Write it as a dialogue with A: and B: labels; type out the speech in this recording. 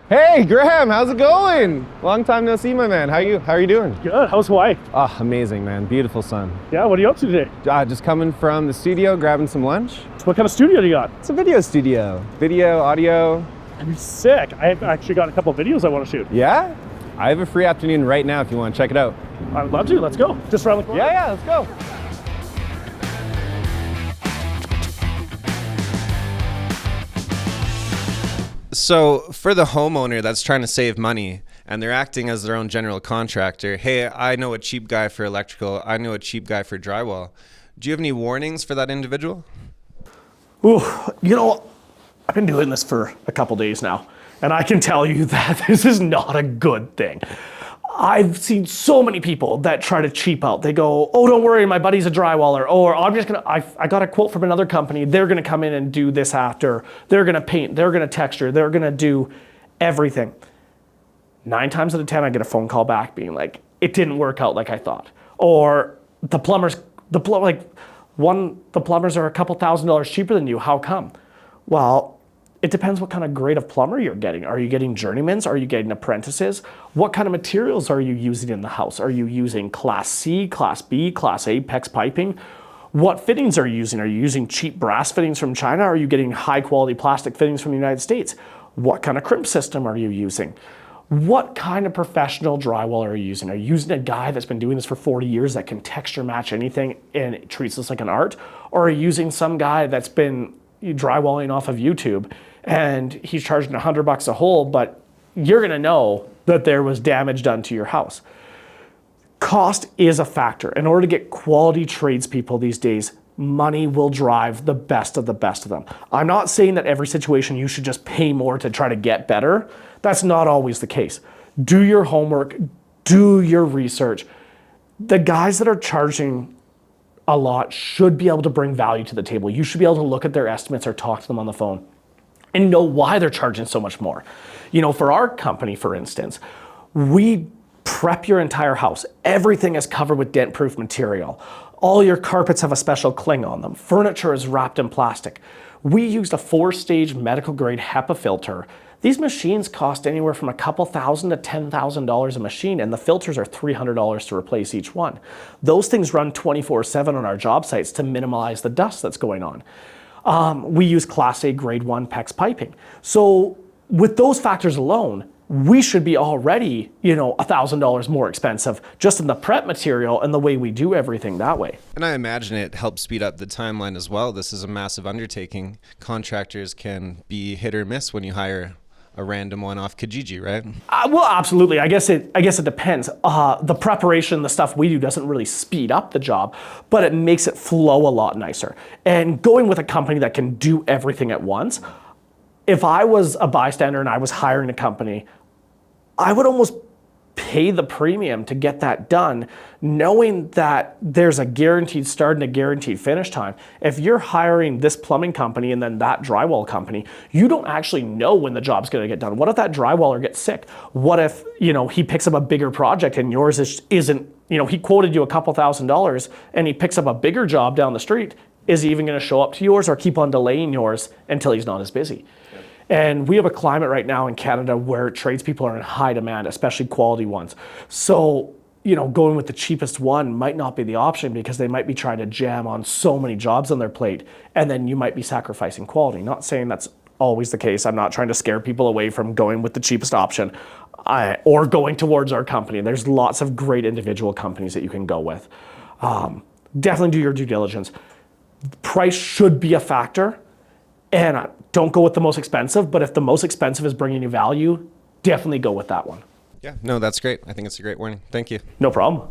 A: Hey, Graham, how's it going? Long time no see, my man. How are you doing?
B: Good. How's Hawaii?
A: Ah, amazing, man. Beautiful sun.
B: Yeah, what are you up to today?
A: Just coming from the studio, grabbing some lunch.
B: So what kind of studio do you got?
A: It's a video studio. Video, audio.
B: I'm sick. I've actually got a couple of videos I want to shoot.
A: Yeah? I have a free afternoon right now if you want to check it out.
B: I'd love to. Let's go. Just around the corner.
A: Yeah, let's go.
C: So for the homeowner that's trying to save money and they're acting as their own general contractor, hey, I know a cheap guy for electrical, I know a cheap guy for drywall. Do you have any warnings for that individual?
B: Ooh, I've been doing this for a couple days now, and I can tell you that this is not a good thing. I've seen so many people that try to cheap out. They go, oh, don't worry, my buddy's a drywaller. Or I got a quote from another company. They're gonna come in and do this after. They're gonna paint, they're gonna texture, they're gonna do everything. 9 times out of 10, I get a phone call back being like, it didn't work out like I thought. Or the plumbers are a couple $1,000s cheaper than you. How come? Well, it depends what kind of grade of plumber you're getting. Are you getting journeymans? Are you getting apprentices? What kind of materials are you using in the house? Are you using Class C, Class B, Class A PEX piping? What fittings are you using? Are you using cheap brass fittings from China? Are you getting high quality plastic fittings from the United States? What kind of crimp system are you using? What kind of professional drywall are you using? Are you using a guy that's been doing this for 40 years that can texture match anything and treats this like an art? Or are you using some guy that's been drywalling off of YouTube and he's charging $100 a hole, but you're gonna know that there was damage done to your house? Cost is a factor. In order to get quality tradespeople these days, money will drive the best of them. I'm not saying that every situation you should just pay more to try to get better. That's not always the case. Do your homework, do your research. The guys that are charging a lot should be able to bring value to the table. You should be able to look at their estimates or talk to them on the phone and know why they're charging so much more. For our company, for instance, we prep your entire house. Everything is covered with dent-proof material. All your carpets have a special cling on them. Furniture is wrapped in plastic. We used a 4-stage medical grade HEPA filter. These machines cost anywhere from a couple $1,000 to $10,000 a machine, and the filters are $300 to replace each one. Those things run 24/7 on our job sites to minimize the dust that's going on. We use Class A grade 1 PEX piping. So with those factors alone, we should be already, $1,000 more expensive just in the prep material and the way we do everything that way.
C: And I imagine it helps speed up the timeline as well. This is a massive undertaking. Contractors can be hit or miss when you hire a random one off Kijiji, right?
B: Well, absolutely. I guess it depends. The preparation, the stuff we do doesn't really speed up the job, but it makes it flow a lot nicer. And going with a company that can do everything at once, if I was a bystander and I was hiring a company, I would almost pay the premium to get that done, knowing that there's a guaranteed start and a guaranteed finish time. If you're hiring this plumbing company and then that drywall company, you don't actually know when the job's gonna get done. What if that drywaller gets sick? What if, he picks up a bigger project and yours isn't, he quoted you a couple $1,000s and he picks up a bigger job down the street. Is he even gonna show up to yours or keep on delaying yours until he's not as busy? And we have a climate right now in Canada where tradespeople are in high demand, especially quality ones. So, going with the cheapest one might not be the option because they might be trying to jam on so many jobs on their plate, and then you might be sacrificing quality. Not saying that's always the case. I'm not trying to scare people away from going with the cheapest option or going towards our company. There's lots of great individual companies that you can go with. Definitely do your due diligence. Price should be a factor. And don't go with the most expensive, but if the most expensive is bringing you value, definitely go with that one.
C: Yeah, no, that's great. I think it's a great warning. Thank you.
B: No problem.